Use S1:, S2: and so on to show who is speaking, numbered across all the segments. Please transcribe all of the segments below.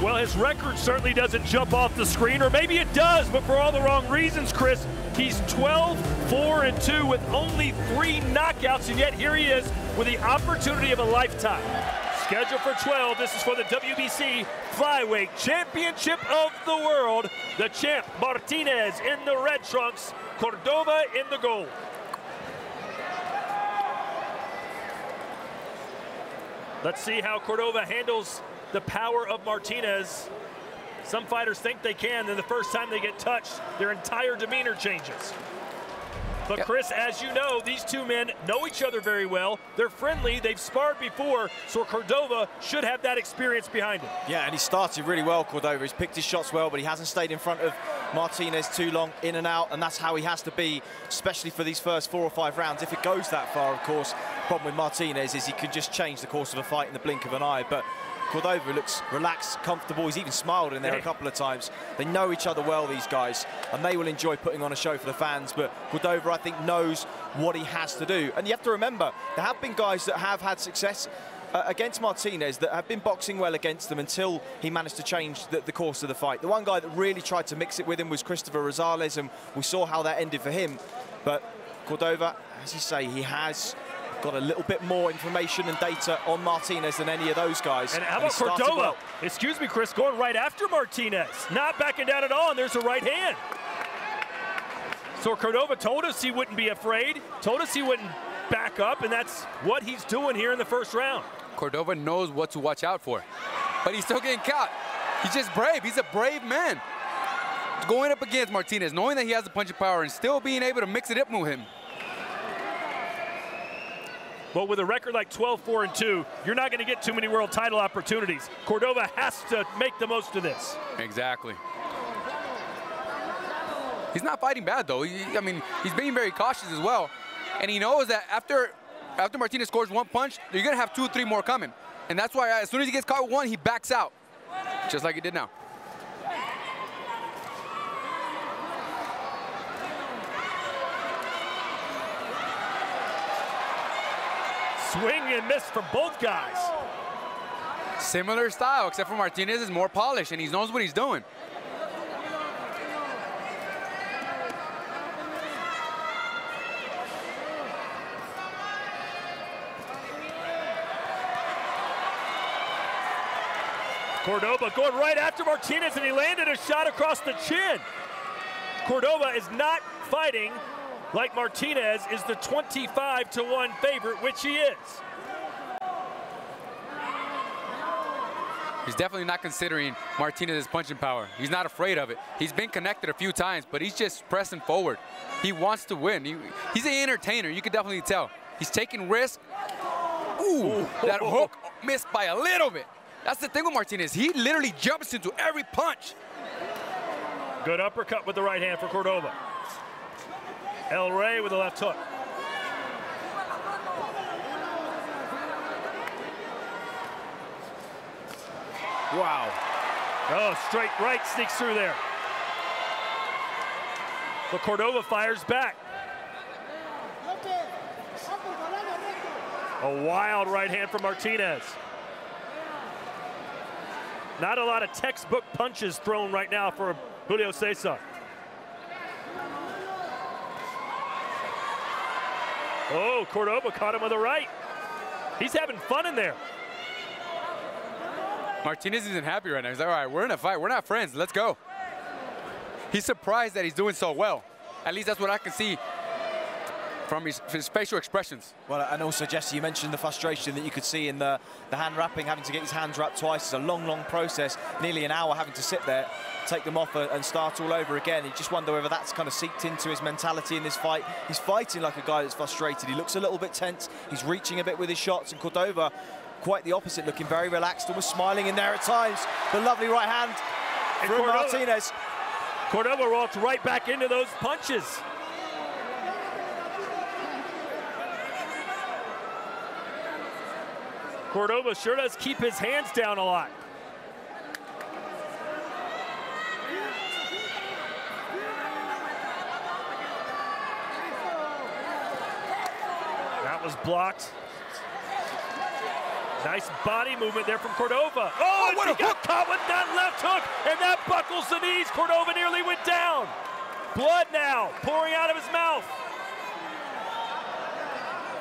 S1: Well, his record certainly doesn't jump off the screen, or maybe it does, but for all the wrong reasons, Chris. He's 12-4-2 with only 3 knockouts, and yet here he is with the opportunity of a lifetime. Scheduled for 12, this is for the WBC Flyweight Championship of the World. The champ, Martinez, in the red trunks, Cordova in the gold. Let's see how Cordova handles the power of Martinez. Some fighters think they can, then the first time they get touched, their entire demeanor changes. But Chris, as you know, these two men know each other very well. They're friendly, they've sparred before, so Cordova should have that experience behind him. Yeah, and he started really well, Cordova. He's picked his shots well, but he hasn't stayed in front of Martinez too long, in and out, and that's how he has to be, especially for these first 4 or 5 rounds. If it goes that far, of course, the problem with Martinez is he could just change the course of a fight in the blink of an eye. But Cordova looks relaxed, comfortable. He's even smiled in there a couple of times. They know each other well, these guys, and they will enjoy putting on a show for the fans. But Cordova, I think, knows what he has to do. And you have to remember, there have been guys that have had success against Martinez that have been boxing well against them until he managed to change the course of the fight. The one guy that really tried to mix it with him was Christopher Rosales, and we saw how that ended for him. But Cordova, as you say, he has got a little bit more information and data on Martinez than any of those guys. And how about Cordova? Well. Excuse me, Chris, going right after Martinez. Not backing down at all, and there's a right hand. So Cordova told us he wouldn't be afraid, told us he wouldn't back up, and that's what he's doing here in the first round.
S2: Cordova knows what to watch out for, but he's still getting caught. He's just brave. He's a brave man. Going up against Martinez, knowing that he has the punching power and still being able to mix it up with him.
S1: Well, with a record like 12-4-2, you're not going to get too many world title opportunities. Cordova has to make the most of this.
S2: Exactly. He's not fighting bad, though. I mean, he's being very cautious as well. And he knows that after Martinez scores 1 punch, you're going to have 2 or 3 more coming. And that's why as soon as he gets caught with 1, he backs out, just like he did now.
S1: Swing and miss for both guys.
S2: Similar style, except for Martinez is more polished, and he knows what he's doing.
S1: Cordova going right after Martinez, and he landed a shot across the chin. Cordova is not fighting like Martinez is the 25-1 favorite, which he is.
S2: He's definitely not considering Martinez's punching power. He's not afraid of it. He's been connected a few times, but he's just pressing forward. He wants to win. He's an entertainer, you can definitely tell. He's taking risks. Ooh, that hook missed by a little bit. That's the thing with Martinez. He literally jumps into every punch.
S1: Good uppercut with the right hand for Cordova. El Rey with the left hook. Wow. Oh, straight right sneaks through there. But Cordova fires back. A wild right hand from Martinez. Not a lot of textbook punches thrown right now for Julio Cesar. Oh, Cordova caught him with a right. He's having fun in there.
S2: Martinez isn't happy right now. He's like, all right, we're in a fight. We're not friends. Let's go. He's surprised that he's doing so well. At least that's what I can see from his facial expressions.
S3: Well, and also, Jesse, you mentioned the frustration that you could see in the hand wrapping, having to get his hands wrapped twice. It's a long, long process, nearly an hour having to sit there, take them off and start all over again. You just wonder whether that's kind of seeped into his mentality in this fight. He's fighting like a guy that's frustrated. He looks a little bit tense. He's reaching a bit with his shots, and Cordova, quite the opposite, looking very relaxed and was smiling in there at times. The lovely right hand from Martinez.
S1: Cordova walked right back into those punches. Cordova sure does keep his hands down a lot. That was blocked. Nice body movement there from Cordova. Oh,
S2: what
S1: he
S2: a
S1: got caught with that left hook, and that buckles the knees. Cordova nearly went down. Blood now pouring out of his mouth.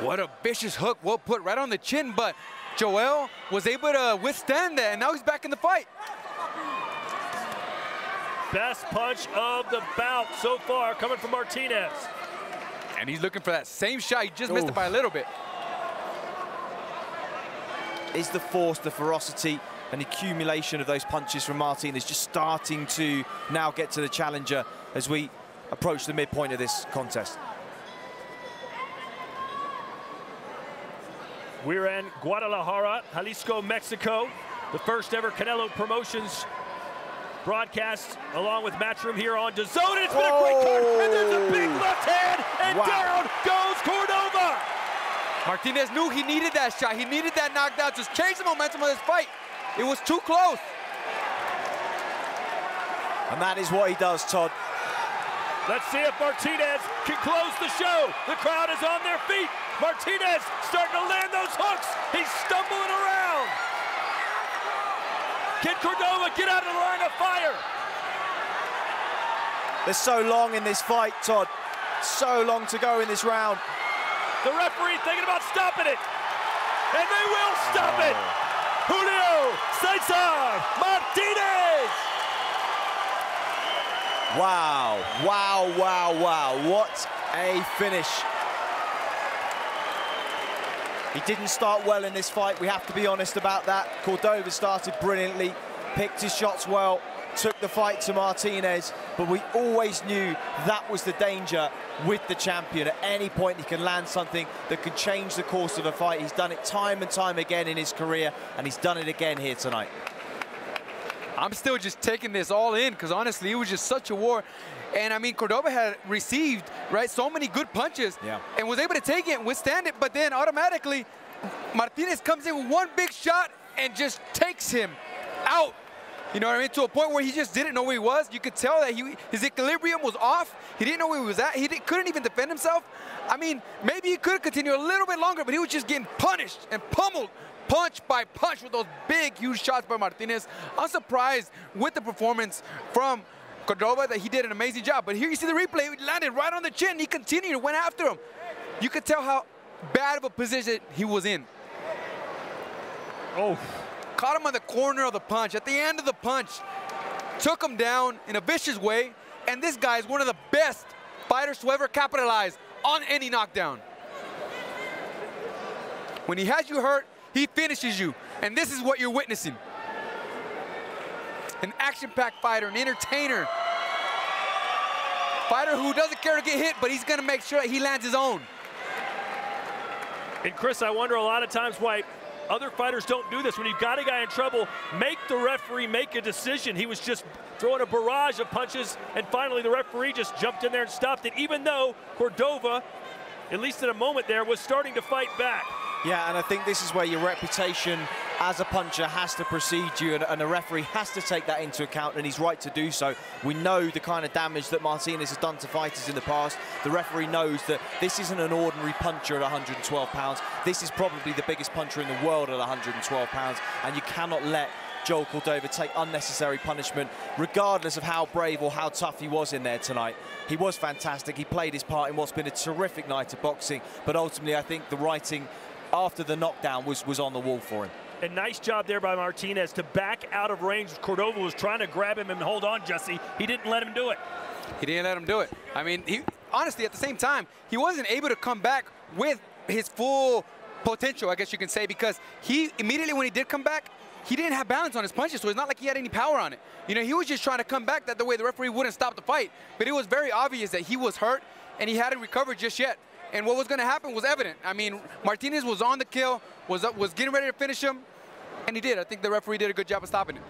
S2: What a vicious hook. Well put right on the chin, but Joel was able to withstand that, and now he's back in the fight.
S1: Best punch of the bout so far coming from Martinez.
S2: And he's looking for that same shot. He just missed it by a little bit.
S3: Is the force, the ferocity, and accumulation of those punches from Martinez just starting to now get to the challenger as we approach the midpoint of this contest?
S1: We're in Guadalajara, Jalisco, Mexico. The first ever Canelo Promotions broadcast along with Matchroom here on Dazn. It's been a great card, and there's a big left hand, and down goes Cordova.
S2: Martinez knew he needed that shot. He needed that knockdown to change the momentum of this fight. It was too close.
S3: And that is what he does, Todd.
S1: Let's see if Martinez can close the show. The crowd is on their feet. Martinez starting to land those hooks. He's stumbling around. Can Cordova get out of the line of fire?
S3: There's so long in this fight, Todd. So long to go in this round.
S1: The referee thinking about stopping it. And they will stop it. Julio Cesar Martinez.
S3: Wow, wow, wow, wow. What a finish. He didn't start well in this fight. We have to be honest about that. Cordova started brilliantly, picked his shots well, took the fight to Martinez, but we always knew that was the danger with the champion. At any point, he can land something that could change the course of a fight. He's done it time and time again in his career, and he's done it again here tonight.
S2: I'm still just taking this all in because honestly, it was just such a war. And I mean, Cordova had received, right, so many good punches and was able to take it and withstand it, but then automatically, Martinez comes in with one big shot and just takes him out. You know what I mean? To a point where he just didn't know where he was. You could tell that his equilibrium was off. He didn't know where he was at. He couldn't even defend himself. I mean, maybe he could continue a little bit longer, but he was just getting punished and pummeled punch by punch with those big, huge shots by Martinez. I'm surprised with the performance from Cordova that he did an amazing job. But here you see the replay. He landed right on the chin. He continued, went after him. You could tell how bad of a position he was in.
S1: Oh.
S2: Caught him on the corner of the punch, at the end of the punch, took him down in a vicious way, and this guy is one of the best fighters to ever capitalize on any knockdown. When he has you hurt, he finishes you, and this is what you're witnessing. An action-packed fighter, an entertainer, fighter who doesn't care to get hit, but he's gonna make sure that he lands his own.
S1: And Chris, I wonder a lot of times why other fighters don't do this. When you've got a guy in trouble, make the referee make a decision. He was just throwing a barrage of punches, and finally the referee just jumped in there and stopped it, even though Cordova, at least in a moment there, was starting to fight back.
S3: Yeah, and I think this is where your reputation as a puncher has to precede you, and a referee has to take that into account, and he's right to do so. We know the kind of damage that Martinez has done to fighters in the past. The referee knows that this isn't an ordinary puncher at 112 pounds. This is probably the biggest puncher in the world at 112 pounds, and you cannot let Joel Cordova take unnecessary punishment, regardless of how brave or how tough he was in there tonight. He was fantastic. He played his part in what's been a terrific night of boxing, but ultimately I think the writing after the knockdown was on the wall for him.
S1: A nice job there by Martinez to back out of range. Cordova was trying to grab him and hold on, Jesse. He didn't let him do it.
S2: He didn't let him do it. I mean, honestly, at the same time, he wasn't able to come back with his full potential, I guess you can say, because he immediately when he did come back, he didn't have balance on his punches, so it's not like he had any power on it. You know, he was just trying to come back that the way the referee wouldn't stop the fight. But it was very obvious that he was hurt and he hadn't recovered just yet. And what was going to happen was evident. I mean, Martinez was on the kill, was getting ready to finish him, and he did. I think the referee did a good job of stopping it.